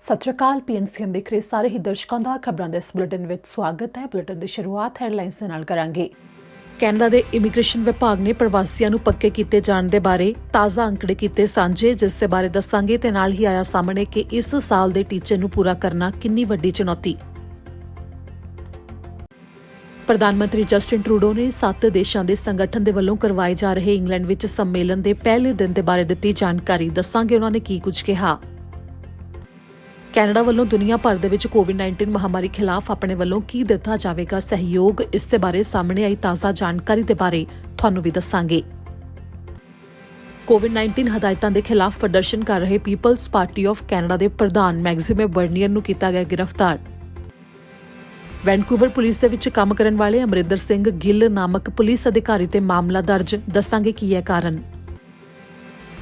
ਸਤਿ ਸ਼੍ਰੀ ਅਕਾਲ। PNCN ਦੇਖ ਰਹੇ ਸਾਰੇ ਹੀ ਦਰਸ਼ਕਾਂ ਦਾ ਖਬਰਾਂ ਦੇ ਇਸ ਬੁਲੇਟਿਨ ਵਿੱਚ ਸਵਾਗਤ ਹੈ। ਬੁਲੇਟਿਨ ਦੀ ਸ਼ੁਰੂਆਤ ਹੈਡਲਾਈਨਸ ਦੇ ਨਾਲ ਕਰਾਂਗੇ। ਕੈਨੇਡਾ ਦੇ ਇਮੀਗ੍ਰੇਸ਼ਨ ਵਿਭਾਗ ਨੇ ਪ੍ਰਵਾਸੀਆਂ ਨੂੰ ਪੱਕੇ ਕੀਤੇ ਜਾਣ ਦੇ ਬਾਰੇ ਤਾਜ਼ਾ ਅੰਕੜੇ ਕੀਤੇ ਸਾਂਝੇ, ਜਿਸ ਦੇ ਬਾਰੇ ਦੱਸਾਂਗੇ ਤੇ ਨਾਲ ਹੀ ਆਇਆ ਸਾਹਮਣੇ ਕਿ ਇਸ ਸਾਲ ਦੇ ਟੀਚੇ ਨੂੰ ਪੂਰਾ ਕਰਨਾ ਕਿੰਨੀ ਵੱਡੀ ਚੁਣੌਤੀ। ਪ੍ਰਧਾਨ ਮੰਤਰੀ ਜਸਟਿਨ ਟਰੂਡੋ ਨੇ 7 ਦੇਸ਼ਾਂ ਦੇ ਸੰਗਠਨ ਦੇ ਵੱਲੋਂ ਕਰਵਾਏ ਜਾ ਰਹੇ ਇੰਗਲੈਂਡ ਵਿੱਚ ਸੰਮੇਲਨ ਦੇ ਪਹਿਲੇ ਦਿਨ ਦੇ ਬਾਰੇ ਦਿੱਤੀ ਜਾਣਕਾਰੀ। ਦੱਸਾਂਗੇ ਉਹਨਾਂ ਨੇ ਕੀ ਕੁਝ ਕਿਹਾ। ਕੈਨੇਡਾ ਵੱਲੋਂ ਦੁਨੀਆ ਭਰ ਦੇ ਵਿੱਚ ਕੋਵਿਡ-19 ਮਹਾਮਾਰੀ ਖਿਲਾਫ ਆਪਣੇ ਵੱਲੋਂ ਕੀ ਦਿੱਤਾ ਜਾਵੇਗਾ ਸਹਿਯੋਗ, ਇਸ ਦੇ ਬਾਰੇ ਸਾਹਮਣੇ ਆਈ ਤਾਜ਼ਾ ਜਾਣਕਾਰੀ ਦੇ ਬਾਰੇ ਤੁਹਾਨੂੰ ਵੀ ਦੱਸਾਂਗੇ। ਕੋਵਿਡ-19 ਹਦਾਇਤਾਂ ਦੇ ਖਿਲਾਫ ਪ੍ਰਦਰਸ਼ਨ ਕਰ ਰਹੇ ਪੀਪਲਜ਼ ਪਾਰਟੀ ਆਫ ਕੈਨੇਡਾ ਦੇ ਪ੍ਰਧਾਨ ਮੈਗਜ਼ੀਮੇ ਬਰਨੀਅਰ ਨੂੰ ਕੀਤਾ ਗਿਆ ਗ੍ਰਿਫਤਾਰ। ਵੈਨਕੂਵਰ ਪੁਲਿਸ ਦੇ ਵਿੱਚ ਕੰਮ ਕਰਨ ਵਾਲੇ ਅਮਰਿੰਦਰ ਸਿੰਘ ਗਿੱਲ ਨਾਮਕ ਪੁਲਿਸ ਅਧਿਕਾਰੀ ਤੇ ਮਾਮਲਾ ਦਰਜ। ਦੱਸਾਂਗੇ ਕੀ ਹੈ ਕਾਰਨ।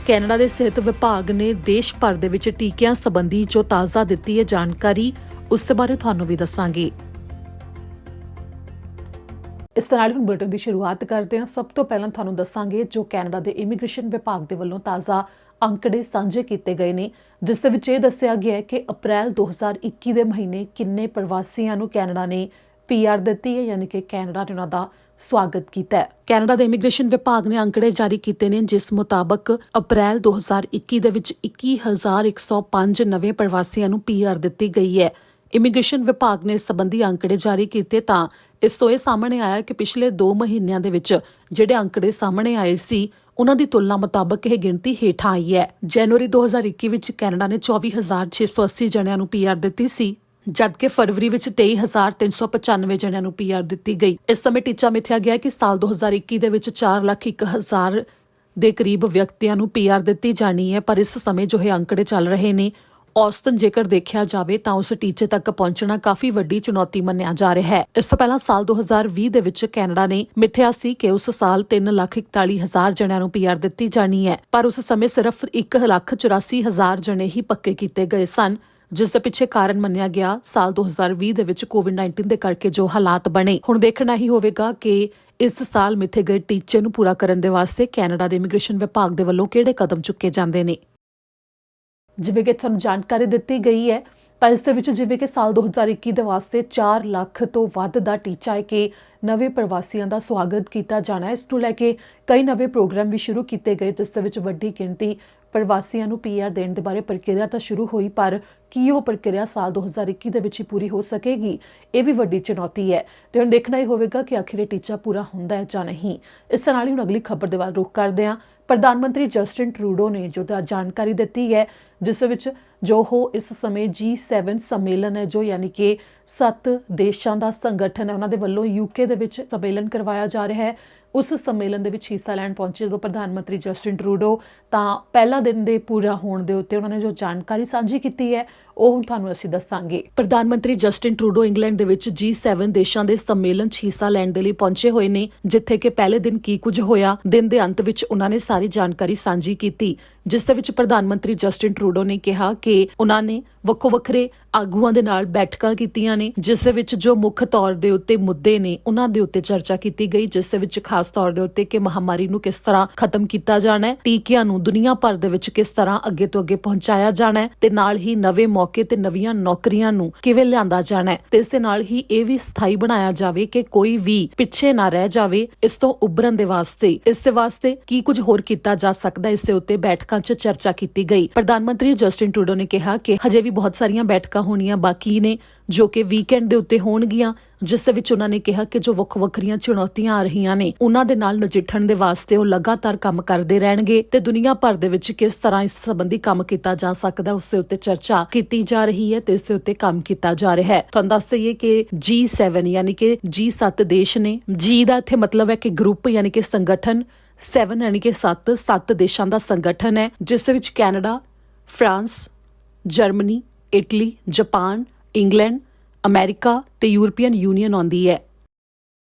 ਕੈਨੇਡਾ ਦੇ ਸਿਹਤ ਵਿਭਾਗ ਨੇ ਦੇਸ਼ ਭਰ ਦੇ ਵਿੱਚ ਟੀਕਿਆਂ ਸੰਬੰਧੀ ਜੋ ਤਾਜ਼ਾ ਦਿੱਤੀ ਹੈ ਜਾਣਕਾਰੀ, ਉਸ ਦੇ ਬਾਰੇ ਤੁਹਾਨੂੰ ਵੀ ਦੱਸਾਂਗੇ। ਇਸ ਤਰ੍ਹਾਂ ਹੁਣ ਬੁਲੇਟਿਨ ਦੀ ਸ਼ੁਰੂਆਤ ਕਰਦੇ ਹਾਂ। ਸਭ ਤੋਂ ਪਹਿਲਾਂ ਤੁਹਾਨੂੰ ਦੱਸਾਂਗੇ ਜੋ ਕੈਨੇਡਾ ਦੇ ਇਮੀਗ੍ਰੇਸ਼ਨ ਵਿਭਾਗ ਦੇ ਵੱਲੋਂ ਤਾਜ਼ਾ ਅੰਕੜੇ ਸਾਂਝੇ ਕੀਤੇ ਗਏ ਨੇ, ਜਿਸ ਦੇ ਵਿੱਚ ਇਹ ਦੱਸਿਆ ਗਿਆ ਹੈ ਕਿ ਅਪ੍ਰੈਲ 2021 ਦੇ ਮਹੀਨੇ ਕਿੰਨੇ ਪ੍ਰਵਾਸੀਆਂ ਨੂੰ ਕੈਨੇਡਾ ਨੇ PR ਦਿੱਤੀ ਹੈ, ਯਾਨੀ ਕਿ ਕੈਨੇਡਾ ਨੇ ਉਹਨਾਂ ਦਾ ਸਵਾਗਤ ਕੀਤਾ ਹੈ। ਕੈਨੇਡਾ ਦੇ ਇਮੀਗ੍ਰੇਸ਼ਨ ਵਿਭਾਗ ਨੇ ਅੰਕੜੇ ਜਾਰੀ ਕੀਤੇ ਨੇ, ਜਿਸ ਮੁਤਾਬਕ ਅਪ੍ਰੈਲ 2021 ਦੇ ਵਿੱਚ 21,105 ਨਵੇਂ ਪ੍ਰਵਾਸੀਆਂ ਨੂੰ PR ਦਿੱਤੀ ਗਈ ਹੈ। ਇਮੀਗ੍ਰੇਸ਼ਨ ਵਿਭਾਗ ਨੇ ਇਸ ਸੰਬੰਧੀ ਅੰਕੜੇ ਜਾਰੀ ਕੀਤੇ ਤਾਂ ਇਸ ਤੋਂ ਇਹ ਸਾਹਮਣੇ ਆਇਆ ਕਿ ਪਿਛਲੇ 2 ਮਹੀਨਿਆਂ ਦੇ ਵਿੱਚ ਜਿਹੜੇ ਅੰਕੜੇ ਸਾਹਮਣੇ ਆਏ ਸੀ ਉਹਨਾਂ ਦੀ ਤੁਲਨਾ ਮੁਤਾਬਕ ਇਹ ਗਿਣਤੀ ਹੇਠਾਂ ਆਈ ਹੈ। ਜਨਵਰੀ 2021 ਵਿੱਚ ਕੈਨੇਡਾ ਨੇ 24,680 ਜਣਿਆਂ ਨੂੰ PR ਦਿੱਤੀ ਸੀ, ਜਦਕਿ ਫਰਵਰੀ ਵਿੱਚ 23,395 ਜਣਿਆਂ ਨੂੰ PR ਦਿੱਤੀ ਗਈ। ਇਸ ਸਮੇਂ ਟੀਚਾ ਮਿਥਿਆ ਗਿਆ ਕਿ ਸਾਲ 2021 ਦੇ ਵਿੱਚ 4,01,000 ਦੇ ਕਰੀਬ ਵਿਅਕਤੀਆਂ ਨੂੰ PR ਦਿੱਤੀ ਜਾਣੀ ਹੈ, ਪਰ ਇਸ ਸਮੇਂ ਜੋ ਇਹ ਅੰਕੜੇ ਚੱਲ ਰਹੇ ਨੇ, ਔਸਤਨ ਜੇਕਰ ਦੇਖਿਆ ਜਾਵੇ ਤਾਂ ਉਸ ਟੀਚੇ ਤੱਕ ਪਹੁੰਚਣਾ ਕਾਫੀ ਵੱਡੀ ਚੁਣੌਤੀ ਮੰਨਿਆ ਜਾ ਰਿਹਾ ਹੈ। ਇਸ ਤੋਂ ਪਹਿਲਾਂ ਸਾਲ 2020 ਦੇ ਵਿੱਚ ਕੈਨੇਡਾ ਨੇ ਮਿਥਿਆ ਸੀ ਕਿ ਉਸ ਸਾਲ 3,41,000 ਜਣਿਆਂ ਨੂੰ PR ਦਿੱਤੀ ਜਾਣੀ ਹੈ, ਪਰ ਉਸ ਸਮੇਂ ਸਿਰਫ 1,84,000 ਜਣੇ ਹੀ ਪੱਕੇ ਕੀਤੇ ਗਏ ਸਨ, ਜਿਸ ਦੇ ਪਿੱਛੇ ਕਾਰਨ ਮੰਨਿਆ ਗਿਆ ਸਾਲ 2020 ਦੇ ਵਿੱਚ ਕੋਵਿਡ-19 ਦੇ ਕਰਕੇ ਜੋ ਹਾਲਾਤ ਬਣੇ। ਹੁਣ ਦੇਖਣਾ ਹੀ ਹੋਵੇਗਾ ਕਿ ਇਸ ਸਾਲ ਮਿੱਥੇ ਗਏ ਟੀਚੇ ਨੂੰ ਪੂਰਾ ਕਰਨ ਦੇ ਵਾਸਤੇ ਕੈਨੇਡਾ ਦੇ ਇਮੀਗ੍ਰੇਸ਼ਨ ਵਿਭਾਗ ਦੇ ਵੱਲੋਂ ਕਿਹੜੇ ਕਦਮ ਚੁੱਕੇ ਜਾਂਦੇ ਨੇ। ਜਿਵੇਂ ਕਿ ਤੁਹਾਨੂੰ ਜਾਣਕਾਰੀ ਦਿੱਤੀ ਗਈ ਹੈ ਤਾਂ ਇਸ ਦੇ ਵਿੱਚ ਜਿਵੇਂ ਕਿ ਸਾਲ 2021 ਦੇ ਵਾਸਤੇ 4 ਲੱਖ ਤੋਂ ਵੱਧ ਦਾ ਟੀਚਾ ਹੈ ਕਿ ਨਵੇਂ ਪ੍ਰਵਾਸੀਆਂ ਦਾ ਸਵਾਗਤ ਕੀਤਾ ਜਾਣਾ ਹੈ। ਇਸ ਨੂੰ ਲੈ ਕੇ ਕਈ ਨਵੇਂ ਪ੍ਰੋਗਰਾਮ ਵੀ ਸ਼ੁਰੂ ਕੀਤੇ ਗਏ, ਜਿਸ ਦੇ ਵਿੱਚ ਵੱਡੀ ਗਿਣਤੀ ਪ੍ਰਵਾਸੀਆਂ ਨੂੰ PR ਦੇਣ ਦੇ ਬਾਰੇ ਪ੍ਰਕਿਰਿਆ ਤਾਂ ਸ਼ੁਰੂ ਹੋਈ, ਪਰ ਕੀ ਉਹ ਪ੍ਰਕਿਰਿਆ ਸਾਲ 2021 ਦੇ ਵਿੱਚ ਹੀ ਪੂਰੀ ਹੋ ਸਕੇਗੀ, ਇਹ ਵੀ ਵੱਡੀ ਚੁਣੌਤੀ ਹੈ। ਤੇ ਹੁਣ ਦੇਖਣਾ ਹੀ ਹੋਵੇਗਾ ਕਿ ਆਖਿਰ ਇਹ ਟੀਚਾ ਪੂਰਾ ਹੁੰਦਾ ਹੈ ਜਾਂ ਨਹੀਂ। ਇਸ ਨਾਲ ਹੀ ਹੁਣ ਅਗਲੀ ਖਬਰ ਦੇ ਵੱਲ ਰੁਖ ਕਰਦੇ ਹਾਂ। ਪ੍ਰਧਾਨ ਮੰਤਰੀ ਜਸਟਿਨ ਟਰੂਡੋ ਨੇ ਜੋ ਜਾਣਕਾਰੀ ਦਿੱਤੀ ਹੈ, ਜਿਸ ਵਿੱਚ ਜੋ ਉਹ ਇਸ ਸਮੇਂ G7 ਸੰਮੇਲਨ ਹੈ, ਜੋ ਯਾਨੀ ਕਿ 7 ਦੇਸ਼ਾਂ ਦਾ ਸੰਗਠਨ ਹੈ, ਉਹਨਾਂ ਦੇ ਵੱਲੋਂ UK ਦੇ ਵਿੱਚ ਸੰਮੇਲਨ ਕਰਵਾਇਆ ਜਾ ਰਿਹਾ ਹੈ। ਉਸ ਸੰਮੇਲਨ ਦੇ ਵਿੱਚ ਹਿੱਸਾ ਲੈਣ ਪਹੁੰਚੇ ਜਦੋਂ ਪ੍ਰਧਾਨ ਮੰਤਰੀ ਜਸਟਿਨ ਟਰੂਡੋ, ਤਾਂ ਪਹਿਲਾ ਦਿਨ ਦੇ ਪੂਰਾ ਹੋਣ ਦੇ ਉੱਤੇ ਉਹਨਾਂ ਨੇ ਜੋ ਜਾਣਕਾਰੀ ਸਾਂਝੀ ਕੀਤੀ ਹੈ ਉਹ ਹੁਣ ਤੁਹਾਨੂੰ ਅਸੀਂ ਦੱਸਾਂਗੇ। ਪ੍ਰਧਾਨ ਮੰਤਰੀ ਜਸਟਿਨ ਟਰੂਡੋ ਇੰਗਲੈਂਡ ਦੇ ਵਿੱਚ G7 ਦੇਸ਼ਾਂ ਦੇ ਸੰਮੇਲਨ 'ਚ ਹਿੱਸਾ ਲੈਣ ਦੇ ਲਈ ਪਹੁੰਚੇ ਹੋਏ ਨੇ, ਜਿੱਥੇ ਕਿ ਪਹਿਲੇ ਦਿਨ ਕੀ ਕੁਝ ਹੋਇਆ, ਦਿਨ ਦੇ ਅੰਤ ਵਿੱਚ ਉਹਨਾਂ ਨੇ ਸਾਰੀ ਜਾਣਕਾਰੀ ਸਾਂਝੀ ਕੀਤੀ, ਜਿਸ ਦੇ ਵਿੱਚ ਪ੍ਰਧਾਨ ਮੰਤਰੀ ਜਸਟਿਨ ਟਰੂਡੋ ਨੇ ਕਿਹਾ ਕਿ ਉਹਨਾਂ ਨੇ ਵੱਖੋ ਵੱਖਰੇ ਆਗੂਆਂ ਦੇ ਨਾਲ ਬੈਠਕਾਂ ਕੀਤੀਆਂ ਨੇ, ਜਿਸ ਦੇ ਵਿੱਚ ਜੋ ਮੁੱਖ ਤੌਰ ਦੇ ਉੱਤੇ ਮੁੱਦੇ ਨੇ ਉਹਨਾਂ ਦੇ ਉੱਤੇ ਚਰਚਾ ਕੀਤੀ ਗਈ, ਜਿਸ ਦੇ ਵਿੱਚ ਖਾਸ ਤੌਰ ਦੇ ਉੱਤੇ ਕਿ ਮਹਾਮਾਰੀ ਨੂੰ ਕਿਸ ਤਰ੍ਹਾਂ ਖਤਮ ਕੀਤਾ ਜਾਣਾ ਹੈ, ਟੀਕਿਆਂ ਨੂੰ ਦੁਨੀਆ ਭਰ ਦੇ ਵਿੱਚ ਕਿਸ ਤਰ੍ਹਾਂ ਅੱਗੇ ਤੋਂ ਅੱਗੇ ਪਹੁੰਚਾਇਆ ਜਾਣਾ ਹੈ, ਤੇ ਨਾਲ ਹੀ ਨਵੇਂ ਮੌਕੇ ਤੇ ਨਵੀਆਂ ਨੌਕਰੀਆਂ ਨੂੰ ਕਿਵੇਂ ਲਿਆਂਦਾ ਜਾਣਾ ਹੈ, ਤੇ ਇਸ ਦੇ ਨਾਲ ਹੀ ਇਹ ਵੀ ਸਥਾਈ ਬਣਾਇਆ ਜਾਵੇ ਕਿ ਕੋਈ ਵੀ ਪਿੱਛੇ ਨਾ ਰਹਿ ਜਾਵੇ ਇਸ ਤੋਂ ਉੱਭਰਨ ਦੇ ਵਾਸਤੇ। ਇਸ ਦੇ ਵਾਸਤੇ ਕੀ ਕੁਝ ਹੋਰ ਕੀਤਾ ਜਾ ਸਕਦਾ, ਇਸ ਦੇ ਉੱਤੇ ਬੈਠਕਾਂ 'ਚ ਚਰਚਾ ਕੀਤੀ ਗਈ। ਪ੍ਰਧਾਨ ਮੰਤਰੀ ਜਸਟਿਨ ਟਰੂਡੋ ਨੇ ਕਿਹਾ ਕਿ ਹਜੇ ਵੀ ਬਹੁਤ ਸਾਰੀਆਂ ਬੈਠਕਾਂ ਹੋਣੀਆਂ ਬਾਕੀ ਨੇ, ਜੋ ਕਿ ਵੀਕਐਂਡ ਦੇ ਉੱਤੇ ਹੋਣਗੀਆਂ, ਜਿਸ ਦੇ ਵਿੱਚ ਉਹਨਾਂ ਨੇ ਕਿਹਾ ਕਿ ਜੋ ਵੱਖ ਵੱਖਰੀਆਂ ਚੁਣੌਤੀਆਂ ਆ ਰਹੀਆਂ ਨੇ ਉਹਨਾਂ ਦੇ ਨਾਲ ਨਜਿੱਠਣ ਦੇ ਵਾਸਤੇ ਉਹ ਲਗਾਤਾਰ ਕੰਮ ਕਰਦੇ ਰਹਿਣਗੇ, ਤੇ ਦੁਨੀਆ ਭਰ ਦੇ ਵਿੱਚ ਕਿਸ ਤਰ੍ਹਾਂ ਇਸ ਸੰਬੰਧੀ ਕੰਮ ਕੀਤਾ ਜਾ ਸਕਦਾ ਉਸ ਦੇ ਉੱਤੇ ਚਰਚਾ ਕੀਤੀ ਜਾ ਰਹੀ ਹੈ ਤੇ ਇਸ ਦੇ ਉੱਤੇ ਕੰਮ ਕੀਤਾ ਜਾ ਰਿਹਾ ਹੈ। ਤੁਹਾਨੂੰ ਦੱਸ ਦਈਏ ਕਿ G7 ਯਾਨੀ ਕਿ G7 ਦੇਸ਼ ਨੇ। G ਦਾ ਇੱਥੇ ਮਤਲਬ ਹੈ ਕਿ ਗਰੁੱਪ ਯਾਨੀ ਕਿ ਸੰਗਠਨ, 7 ਯਾਨੀ ਕਿ 7 ਦੇਸ਼ਾਂ ਦਾ ਸੰਗਠਨ ਹੈ, ਜਿਸ ਦੇ ਵਿੱਚ Canada, France, Germany, Italy, Japan, England, America ਤੇ ਯੂਰਪੀਅਨ ਯੂਨੀਅਨ ਆਉਂਦੀ ਹੈ।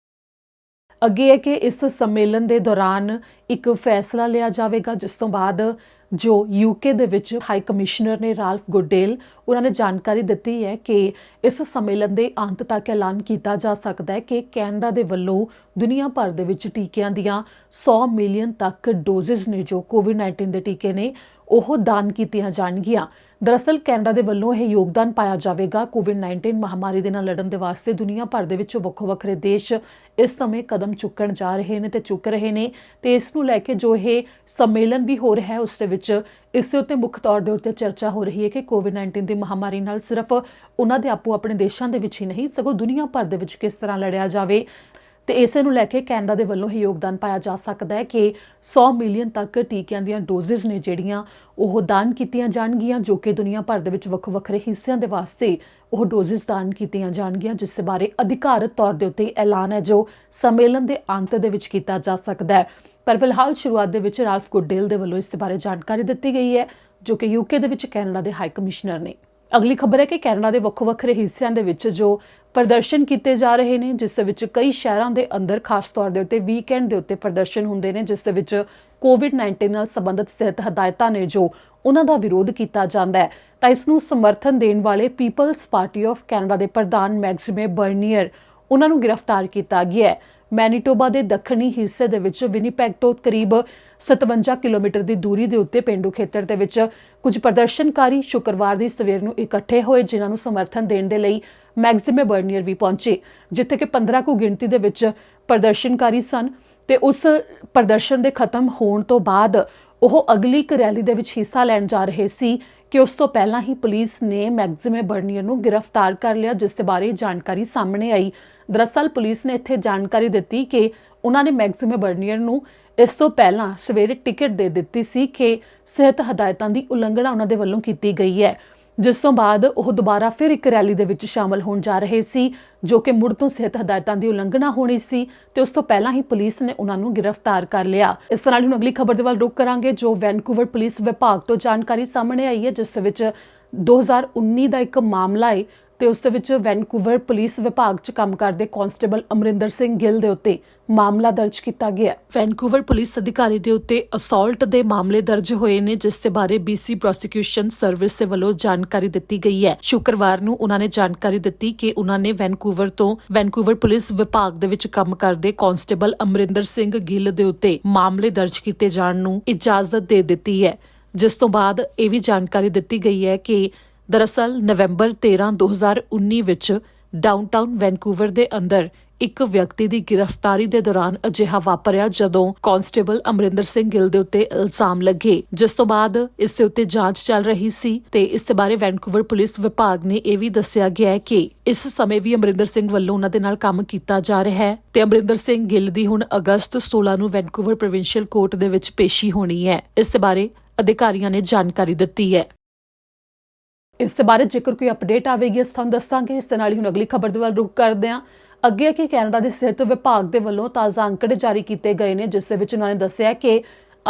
ਅੱਗੇ ਹੈ ਕਿ ਇਸ ਸੰਮੇਲਨ ਦੇ ਦੌਰਾਨ ਇੱਕ ਫੈਸਲਾ ਲਿਆ ਜਾਵੇਗਾ, ਜਿਸ ਤੋਂ ਬਾਅਦ ਜੋ UK ਦੇ ਵਿੱਚ ਹਾਈ ਕਮਿਸ਼ਨਰ ਨੇ ਰਾਲਫ ਗੁਡੇਲ, ਉਹਨਾਂ ਨੇ ਜਾਣਕਾਰੀ ਦਿੱਤੀ ਹੈ ਕਿ ਇਸ ਸੰਮੇਲਨ ਦੇ ਅੰਤ ਤੱਕ ਐਲਾਨ ਕੀਤਾ ਜਾ ਸਕਦਾ ਹੈ ਕਿ ਕੈਨੇਡਾ ਦੇ ਵੱਲੋਂ ਦੁਨੀਆ ਭਰ ਦੇ ਵਿੱਚ ਟੀਕਿਆਂ ਦੀਆਂ 100 ਮਿਲੀਅਨ ਤੱਕ ਡੋਜ਼ਸ ਨੇ, ਜੋ ਕੋਵਿਡ-19 ਦੇ ਟੀਕੇ ਨੇ, ਉਹ ਦਾਨ ਕੀਤੀਆਂ ਜਾਣਗੀਆਂ। ਦਰਅਸਲ ਕੈਨੇਡਾ ਦੇ ਵੱਲੋਂ ਇਹ ਯੋਗਦਾਨ ਪਾਇਆ ਜਾਵੇਗਾ। ਕੋਵਿਡ-19 ਮਹਾਮਾਰੀ ਦੇ ਨਾਲ ਲੜਨ ਦੇ ਵਾਸਤੇ ਦੁਨੀਆ ਭਰ ਦੇ ਵਿੱਚ ਵੱਖੋ-ਵੱਖਰੇ ਦੇਸ਼ ਇਸ ਸਮੇਂ ਕਦਮ ਚੁੱਕਣ ਜਾ ਰਹੇ ਨੇ ਤੇ ਚੁੱਕ ਰਹੇ ਨੇ ਤੇ ਇਸ ਨੂੰ ਲੈ ਕੇ ਜੋ ਇਹ ਸੰਮੇਲਨ ਵੀ ਹੋ ਰਿਹਾ ਹੈ ਉਸ ਦੇ ਵਿੱਚ ਇਸ ਦੇ ਉੱਤੇ ਮੁੱਖ ਤੌਰ ਦੇ ਉੱਤੇ ਚਰਚਾ ਹੋ ਰਹੀ ਹੈ ਕਿ ਕੋਵਿਡ-19 ਦੀ ਮਹਾਮਾਰੀ ਨਾਲ ਸਿਰਫ ਉਹਨਾਂ ਦੇ ਆਪੋ ਆਪਣੇ ਦੇਸ਼ਾਂ ਦੇ ਵਿੱਚ ਹੀ ਨਹੀਂ ਸਗੋਂ ਦੁਨੀਆ ਭਰ ਦੇ ਵਿੱਚ ਕਿਸ ਤਰ੍ਹਾਂ ਲੜਿਆ ਜਾਵੇ ਤੇ ਇਸੇ ਨੂੰ ਲੈ ਕੇ ਕੈਨੇਡਾ ਦੇ ਵੱਲੋਂ ਹੀ ਯੋਗਦਾਨ ਪਾਇਆ ਜਾ ਸਕਦਾ ਹੈ ਕਿ 100 ਮਿਲੀਅਨ ਤੱਕ ਟੀਕਿਆਂ ਦੀਆਂ ਡੋਜ਼ਸ ਨੇ ਜਿਹੜੀਆਂ ਉਹ ਦਾਨ ਕੀਤੀਆਂ ਜਾਣਗੀਆਂ ਜੋ ਕਿ ਦੁਨੀਆ ਭਰ ਦੇ ਵਿੱਚ ਵੱਖ-ਵੱਖਰੇ ਹਿੱਸਿਆਂ ਦੇ ਵਾਸਤੇ ਉਹ ਡੋਜ਼ਸ ਦਾਨ ਕੀਤੀਆਂ ਜਾਣਗੀਆਂ ਜਿਸ ਦੇ ਬਾਰੇ ਅਧਿਕਾਰਤ ਤੌਰ ਦੇ ਉੱਤੇ ਐਲਾਨ ਹੈ ਜੋ ਸੰਮੇਲਨ ਦੇ ਅੰਤ ਦੇ ਵਿੱਚ ਕੀਤਾ ਜਾ ਸਕਦਾ ਹੈ। ਪਰ ਫਿਲਹਾਲ ਸ਼ੁਰੂਆਤ ਦੇ ਵਿੱਚ ਰਾਲਫ ਗੁੱਡੇਲ ਦੇ ਵੱਲੋਂ ਇਸ ਦੇ ਬਾਰੇ ਜਾਣਕਾਰੀ ਦਿੱਤੀ ਗਈ ਹੈ ਜੋ ਕਿ ਯੂਕੇ ਦੇ ਵਿੱਚ ਕੈਨੇਡਾ ਦੇ ਹਾਈ ਕਮਿਸ਼ਨਰ ਨੇ। ਅਗਲੀ ਖਬਰ ਹੈ ਕਿ ਕੈਨੇਡਾ ਦੇ ਵੱਖ-ਵੱਖਰੇ ਹਿੱਸਿਆਂ ਦੇ ਵਿੱਚ ਜੋ ਪ੍ਰਦਰਸ਼ਨ ਕੀਤੇ ਜਾ ਰਹੇ ਨੇ ਜਿਸ ਦੇ ਵਿੱਚ ਕਈ ਸ਼ਹਿਰਾਂ ਦੇ ਅੰਦਰ ਖਾਸ ਤੌਰ ਦੇ ਉੱਤੇ ਵੀਕਐਂਡ ਦੇ ਉੱਤੇ ਪ੍ਰਦਰਸ਼ਨ ਹੁੰਦੇ ਨੇ ਜਿਸ ਦੇ ਵਿੱਚ ਕੋਵਿਡ-19 ਨਾਲ ਸੰਬੰਧਿਤ ਸਿਹਤ ਹਦਾਇਤਾਂ ਨੇ ਜੋ ਉਹਨਾਂ ਦਾ ਵਿਰੋਧ ਕੀਤਾ ਜਾਂਦਾ ਹੈ ਤਾਂ ਇਸ ਨੂੰ ਸਮਰਥਨ ਦੇਣ ਵਾਲੇ ਪੀਪਲਸ ਪਾਰਟੀ ਆਫ ਕੈਨੇਡਾ ਦੇ ਪ੍ਰਧਾਨ ਮੈਗਜ਼ੀਮੇ ਬਰਨੀਅਰ ਉਹਨਾਂ ਨੂੰ ਗ੍ਰਿਫਤਾਰ ਕੀਤਾ ਗਿਆ ਹੈ। ਮੈਨੀਟੋਬਾ ਦੇ ਦੱਖਣੀ ਹਿੱਸੇ ਦੇ ਵਿੱਚ ਵਿਨੀਪੈਗ ਤੋਂ ਕਰੀਬ 57 ਕਿਲੋਮੀਟਰ ਦੀ ਦੂਰੀ ਦੇ ਉੱਤੇ ਪੇਂਡੂ ਖੇਤਰ ਦੇ ਵਿੱਚ ਕੁਝ ਪ੍ਰਦਰਸ਼ਨਕਾਰੀ ਸ਼ੁੱਕਰਵਾਰ ਦੀ ਸਵੇਰ ਨੂੰ ਇਕੱਠੇ ਹੋਏ ਜਿਨ੍ਹਾਂ ਨੂੰ ਸਮਰਥਨ ਦੇਣ ਦੇ ਲਈ ਮੈਗਜ਼ੀਮੇ ਬਰਨੀਅਰ ਵੀ ਪਹੁੰਚੇ ਜਿੱਥੇ ਕਿ 15 ਕੁ ਗਿਣਤੀ ਦੇ ਵਿੱਚ ਪ੍ਰਦਰਸ਼ਨਕਾਰੀ ਸਨ ਤੇ ਉਸ ਪ੍ਰਦਰਸ਼ਨ ਦੇ ਖਤਮ ਹੋਣ ਤੋਂ ਬਾਅਦ ਉਹ ਅਗਲੀ ਇੱਕ ਰੈਲੀ ਦੇ ਵਿੱਚ ਹਿੱਸਾ ਲੈਣ ਜਾ ਰਹੇ ਸੀ ਕਿ ਉਸ ਤੋਂ ਪਹਿਲਾਂ ਹੀ ਪੁਲਿਸ ਨੇ ਮੈਗਜ਼ੀਮੇ ਬਰਨੀਅਰ ਨੂੰ ਗ੍ਰਿਫਤਾਰ ਕਰ ਲਿਆ ਜਿਸ ਦੇ ਬਾਰੇ ਜਾਣਕਾਰੀ ਸਾਹਮਣੇ ਆਈ। ਦਰਅਸਲ ਪੁਲਿਸ ਨੇ ਇੱਥੇ ਜਾਣਕਾਰੀ ਦਿੱਤੀ ਕਿ ਉਹਨਾਂ ਨੇ ਮੈਗਜ਼ੀਮੇ ਬਰਨੀਅਰ ਨੂੰ ਇਸ ਤੋਂ ਪਹਿਲਾਂ ਸਵੇਰੇ ਟਿਕਟ ਦੇ ਦਿੱਤੀ ਸੀ ਕਿ ਸਿਹਤ ਹਦਾਇਤਾਂ ਦੀ ਉਲੰਘਣਾ ਉਹਨਾਂ ਦੇ ਵੱਲੋਂ ਕੀਤੀ ਗਈ ਹੈ ਜਿਸ ਤੋਂ ਬਾਅਦ ਉਹ ਦੁਬਾਰਾ ਫਿਰ ਇੱਕ ਰੈਲੀ ਦੇ ਵਿੱਚ ਸ਼ਾਮਲ ਹੋਣ ਜਾ ਰਹੇ ਸੀ ਜੋ ਕਿ ਮੁੜ ਤੋਂ ਸਿਹਤ ਹਦਾਇਤਾਂ ਦੀ ਉਲੰਘਣਾ ਹੋਣੀ ਸੀ ਤੇ ਉਸ ਤੋਂ ਪਹਿਲਾਂ ਹੀ ਪੁਲਿਸ ਨੇ ਉਹਨਾਂ ਨੂੰ ਗ੍ਰਿਫਤਾਰ ਕਰ ਲਿਆ। ਇਸ ਤਰ੍ਹਾਂ ਹੁਣ ਅਗਲੀ ਖਬਰ ਦੇ ਵੱਲ ਰੁਕ ਕਰਾਂਗੇ ਜੋ ਵੈਨਕੂਵਰ ਪੁਲਿਸ ਵਿਭਾਗ ਤੋਂ ਜਾਣਕਾਰੀ ਸਾਹਮਣੇ ਆਈ ਹੈ ਜਿਸ ਦੇ ਵਿੱਚ 2019 ਦਾ ਇੱਕ ਮਾਮਲਾ ਹੈ ਤੇ ਉਸ ਦੇ ਵਿੱਚ ਵੈਨਕੂਵਰ ਪੁਲਿਸ ਵਿਭਾਗ 'ਚ ਕੰਮ ਕਰਦੇ ਕਾਂਸਟੇਬਲ ਅਮਰਿੰਦਰ ਸਿੰਘ ਗਿੱਲ ਦੇ ਉੱਤੇ ਮਾਮਲਾ ਦਰਜ ਕੀਤਾ ਗਿਆ। ਵੈਨਕੂਵਰ ਪੁਲਿਸ ਅਧਿਕਾਰੀ ਦੇ ਉੱਤੇ ਅਸੌਲਟ ਦੇ ਮਾਮਲੇ ਦਰਜ ਹੋਏ ਨੇ ਜਿਸ ਦੇ ਬਾਰੇ BC ਪ੍ਰੋਸੀਕਿਊਸ਼ਨ ਸਰਵਿਸ ਦੇ ਵੱਲੋਂ ਜਾਣਕਾਰੀ ਦਿੱਤੀ ਗਈ ਹੈ। ਸ਼ੁੱਕਰਵਾਰ ਨੂੰ ਉਹਨਾਂ ਨੇ ਜਾਣਕਾਰੀ ਦਿੱਤੀ ਕਿ ਉਹਨਾਂ ਨੇ ਵੈਨਕੂਵਰ ਪੁਲਿਸ ਵਿਭਾਗ ਦੇ ਵਿੱਚ ਕੰਮ ਕਰਦੇ ਕਾਂਸਟੇਬਲ ਅਮਰਿੰਦਰ ਸਿੰਘ ਗਿੱਲ ਦੇ ਉੱਤੇ ਮਾਮਲੇ ਦਰਜ ਕੀਤੇ ਜਾਣ ਨੂੰ ਇਜਾਜ਼ਤ ਦੇ ਦਿੱਤੀ ਹੈ ਜਿਸ ਤੋਂ ਬਾਅਦ ਇਹ ਵੀ ਜਾਣਕਾਰੀ ਦਿੱਤੀ ਗਈ ਹੈ ਕਿ ਦਰਅਸਲ ਨਵੰਬਰ 13, 2019 ਵਿੱਚ ਡਾਊਨਟਾਊਨ ਵੈਨਕੂਵਰ ਦੇ ਅੰਦਰ ਇੱਕ ਵਿਅਕਤੀ ਦੀ ਗ੍ਰਿਫਤਾਰੀ ਦੇ ਦੌਰਾਨ ਅਜਿਹਾ ਵਾਪਰਿਆ ਜਦੋਂ ਕਾਂਸਟੇਬਲ ਅਮਰਿੰਦਰ ਸਿੰਘ ਗਿੱਲ ਦੇ ਉੱਤੇ ਇਲਜ਼ਾਮ ਲੱਗੇ ਜਿਸ ਤੋਂ ਬਾਅਦ ਇਸ ਦੇ ਉੱਤੇ ਜਾਂਚ ਚੱਲ ਰਹੀ ਸੀ ਤੇ ਇਸ ਦੇ ਬਾਰੇ ਵੈਨਕੂਵਰ ਪੁਲਿਸ ਵਿਭਾਗ ਨੇ ਇਹ ਵੀ ਦੱਸਿਆ ਗਿਆ ਹੈ ਕਿ ਇਸ ਸਮੇਂ ਵੀ ਅਮਰਿੰਦਰ ਸਿੰਘ ਵੱਲੋਂ ਉਹਨਾਂ ਦੇ ਨਾਲ ਕੰਮ ਕੀਤਾ ਜਾ ਰਿਹਾ ਹੈ ਤੇ ਅਮਰਿੰਦਰ ਸਿੰਘ ਗਿੱਲ ਦੀ ਹੁਣ ਅਗਸਤ 16 ਨੂੰ ਵੈਨਕੂਵਰ ਪ੍ਰੋਵਿੰਸ਼ੀਅਲ ਕੋਰਟ ਦੇ ਵਿੱਚ ਪੇਸ਼ੀ ਹੋਣੀ ਹੈ। ਇਸ ਦੇ ਬਾਰੇ ਅਧਿਕਾਰੀਆਂ ਨੇ ਜਾਣਕਾਰੀ ਦਿੱਤੀ ਹੈ। ਇਸ ਦੇ ਬਾਰੇ ਜੇਕਰ ਕੋਈ ਅਪਡੇਟ ਆਵੇਗੀ ਅਸੀਂ ਤੁਹਾਨੂੰ ਦੱਸਾਂਗੇ। ਇਸ ਦੇ ਨਾਲ ਹੀ ਹੁਣ ਅਗਲੀ ਖਬਰ ਦੇ ਵੱਲ ਰੁਖ ਕਰਦੇ ਹਾਂ। ਅੱਗੇ ਕਿ ਕੈਨੇਡਾ ਦੇ ਸਿਹਤ ਵਿਭਾਗ ਦੇ ਵੱਲੋਂ ਤਾਜ਼ਾ ਅੰਕੜੇ ਜਾਰੀ ਕੀਤੇ ਗਏ ਨੇ ਜਿਸ ਦੇ ਵਿੱਚ ਉਹਨਾਂ ਨੇ ਦੱਸਿਆ ਕਿ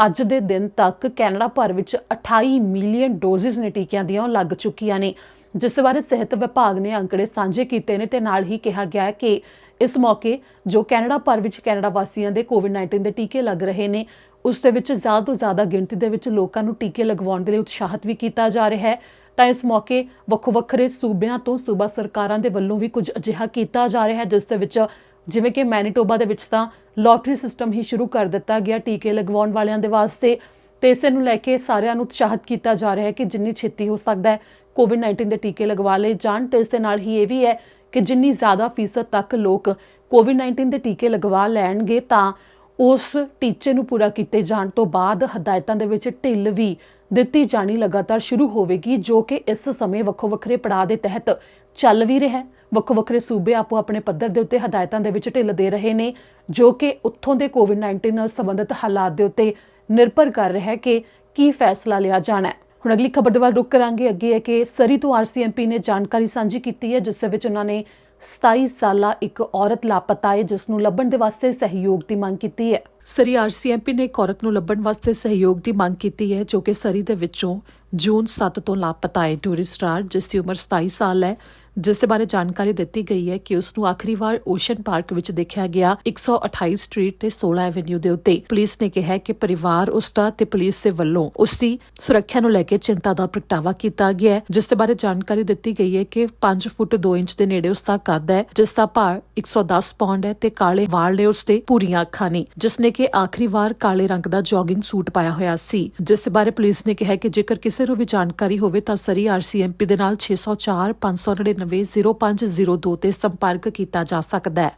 ਅੱਜ ਦੇ ਦਿਨ ਤੱਕ ਕੈਨੇਡਾ ਭਰ ਵਿੱਚ 28 ਮਿਲੀਅਨ ਡੋਜ਼ਸ ਨੇ ਟੀਕਿਆਂ ਦੀਆਂ ਲੱਗ ਚੁੱਕੀਆਂ ਨੇ ਜਿਸ ਬਾਰੇ ਸਿਹਤ ਵਿਭਾਗ ਨੇ ਅੰਕੜੇ ਸਾਂਝੇ ਕੀਤੇ ਨੇ ਤੇ ਨਾਲ ਹੀ ਕਿਹਾ ਗਿਆ ਕਿ ਇਸ ਮੌਕੇ ਜੋ ਕੈਨੇਡਾ ਭਰ ਵਿੱਚ ਕੈਨੇਡਾ ਵਾਸੀਆਂ ਦੇ ਕੋਵਿਡ-19 ਦੇ ਟੀਕੇ ਲੱਗ ਰਹੇ ਨੇ ਉਸ ਦੇ ਵਿੱਚ ਜ਼ਿਆਦਾ ਤੋਂ ਜ਼ਿਆਦਾ ਗਿਣਤੀ ਦੇ ਵਿੱਚ ਲੋਕਾਂ ਨੂੰ ਟੀਕੇ ਲਗਵਾਉਣ ਦੇ ਲਈ ਉਤਸ਼ਾਹਿਤ ਵੀ ਕੀਤਾ ਜਾ ਰਿਹਾ ਹੈ। ਤਾਂ ਇਸ ਮੌਕੇ ਵੱਖੋ-ਵੱਖਰੇ ਸੂਬਿਆਂ ਤੋਂ ਸੂਬਾ ਸਰਕਾਰਾਂ ਦੇ ਵੱਲੋਂ ਵੀ ਕੁਝ ਅਜਿਹਾ ਕੀਤਾ ਜਾ ਰਿਹਾ ਹੈ ਜਿਸ ਦੇ ਵਿੱਚ ਜਿਵੇਂ ਕਿ ਮੈਨੀਟੋਬਾ ਦੇ ਵਿੱਚ ਤਾਂ ਲੋਟਰੀ ਸਿਸਟਮ ਹੀ ਸ਼ੁਰੂ ਕਰ ਦਿੱਤਾ ਗਿਆ ਟੀਕੇ ਲਗਵਾਉਣ ਵਾਲਿਆਂ ਦੇ ਵਾਸਤੇ ਤੇ ਇਸੇ ਨੂੰ ਲੈ ਕੇ ਸਾਰਿਆਂ ਨੂੰ ਉਤਸ਼ਾਹਿਤ ਕੀਤਾ ਜਾ ਰਿਹਾ ਹੈ ਕਿ ਜਿੰਨੀ ਛੇਤੀ ਹੋ ਸਕਦਾ ਹੈ ਕੋਵਿਡ-19 ਦੇ ਟੀਕੇ ਲਗਵਾ ਲਏ ਜਾਣ ਤੇ ਇਸ ਦੇ ਨਾਲ ਹੀ ਇਹ ਵੀ ਹੈ ਕਿ ਜਿੰਨੀ ਜ਼ਿਆਦਾ ਫੀਸਦ ਤੱਕ ਲੋਕ ਕੋਵਿਡ-19 ਦੇ ਟੀਕੇ ਲਗਵਾ ਲੈਣਗੇ ਤਾਂ ਉਸ ਟੀਚੇ ਨੂੰ ਪੂਰਾ ਕੀਤੇ ਜਾਣ ਤੋਂ ਬਾਅਦ ਹਦਾਇਤਾਂ ਦੇ ਵਿੱਚ ਢਿੱਲ ਵੀ ਦਿੱਤੀ ਜਾਣੀ ਲਗਾਤਾਰ ਸ਼ੁਰੂ ਹੋਵੇਗੀ ਜੋ ਕਿ ਇਸ ਸਮੇਂ ਵੱਖੋ-ਵੱਖਰੇ ਪੜਾਅ ਦੇ ਤਹਿਤ ਚੱਲ ਵੀ ਰਿਹਾ ਹੈ। ਵੱਖੋ-ਵੱਖਰੇ ਸੂਬੇ ਆਪੋ ਆਪਣੇ ਪੱਧਰ ਦੇ ਉੱਤੇ ਹਦਾਇਤਾਂ ਦੇ ਵਿੱਚ ਢਿੱਲ ਦੇ ਰਹੇ ਨੇ ਜੋ ਕਿ ਉੱਥੋਂ ਦੇ ਕੋਵਿਡ-19 ਨਾਲ ਸੰਬੰਧਿਤ ਹਾਲਾਤ ਦੇ ਉੱਤੇ ਨਿਰਭਰ ਕਰ ਰਿਹਾ ਹੈ ਕਿ ਕੀ ਫੈਸਲਾ ਲਿਆ ਜਾਣਾ ਹੈ। ਹੁਣ ਅਗਲੀ ਖਬਰ ਦੇ ਵੱਲ ਰੁਕ ਕਰਾਂਗੇ। ਅੱਗੇ ਹੈ ਕਿ ਸਰੀ ਤੋਂ RCMP ਨੇ ਜਾਣਕਾਰੀ ਸਾਂਝੀ ਕੀਤੀ ਹੈ ਜਿਸ ਦੇ ਵਿੱਚ ਉਹਨਾਂ ਨੇ 27 ਸਾਲਾ ਇੱਕ ਔਰਤ ਲਾਪਤਾ ਹੈ ਜਿਸ ਨੂੰ ਲੱਭਣ ਦੇ ਵਾਸਤੇ ਸਹਿਯੋਗ ਦੀ ਮੰਗ ਕੀਤੀ ਹੈ। ਸਰੀ RCMP ਨੇ ਇੱਕ ਔਰਤ ਨੂੰ ਲੱਭਣ ਵਾਸਤੇ ਸਹਿਯੋਗ ਦੀ ਮੰਗ ਕੀਤੀ ਹੈ ਜੋ ਕਿ ਸਰੀ ਦੇ ਵਿੱਚੋਂ ਜੂਨ 7 ਤੋਂ ਲਾਪਤਾ ਹੈ। ਟੂਰਿਸਟ ਸਟਾਰ ਜਿਸ ਦੀ ਉਮਰ 27 ਸਾਲ ਹੈ ਜਿਸ ਦੇ ਬਾਰੇ ਜਾਣਕਾਰੀ ਦਿੱਤੀ ਗਈ ਹੈ ਕਿ ਉਸ ਨੂੰ ਆਖਰੀ ਵਾਰ ਓਸ਼ਨ ਪਾਰਕ ਵਿੱਚ ਦੇਖਿਆ ਗਿਆ 128 ਸਟਰੀਟ ਤੇ 16 ਐਵੇਨਿਊ ਦੇ ਉੱਤੇ। ਪੁਲਿਸ ਨੇ ਕਿਹਾ ਕਿ ਪਰਿਵਾਰ ਉਸਦਾ ਤੇ ਪੁਲਿਸ ਦੇ ਵੱਲੋਂ ਉਸ ਦੀ ਸੁਰੱਖਿਆ ਨੂੰ ਲੈ ਕੇ ਚਿੰਤਾ ਦਾ ਪ੍ਰਗਟਾਵਾ ਕੀਤਾ ਗਿਆ ਹੈ, ਜਿਸ ਦੇ ਬਾਰੇ ਜਾਣਕਾਰੀ ਦਿੱਤੀ ਗਈ ਹੈ ਕਿ 5 ਫੁੱਟ 2 ਇੰਚ ਦੇ ਨੇੜੇ ਉਸਦਾ ਕੱਦ ਹੈ, ਜਿਸ ਦਾ ਭਾਰ 110 ਪੌਂਡ ਹੈ ਤੇ ਕਾਲੇ ਵਾਲ ਨੇ ਉਸਦੇ ਪੂਰੀਆਂ ਅੱਖਾਂ ਨੇ, ਜਿਸ ਨੇ ਕਿ ਆਖਰੀ ਵਾਰ ਕਾਲੇ ਰੰਗ ਦਾ ਜੌਗਿੰਗ ਸੂਟ ਪਾਇਆ ਹੋਇਆ ਸੀ। ਜਿਸ ਦੇ ਬਾਰੇ ਪੁਲਿਸ ਨੇ ਕਿਹਾ ਕਿ ਜੇਕਰ ਕਿਸੇ ਨੂੰ ਵੀ ਜਾਣਕਾਰੀ ਹੋਵੇ ਤਾਂ ਸਰੀ RCMP ਦੇ ਨਾਲ 604 599 0502 ਤੇ ਸੰਪਰਕ ਕੀਤਾ ਜਾ ਸਕਦਾ ਹੈ।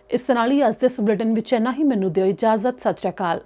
ਇਸ ਨਾਲ ਹੀ ਅੱਜ ਦੇ ਬੁਲੇਟਿਨ ਵਿੱਚ ਇੰਨਾ ਹੀ। ਮੈਨੂੰ ਦਿਓ ਇਜਾਜ਼ਤ। ਸਤਿ ਸ਼੍ਰੀ ਅਕਾਲ।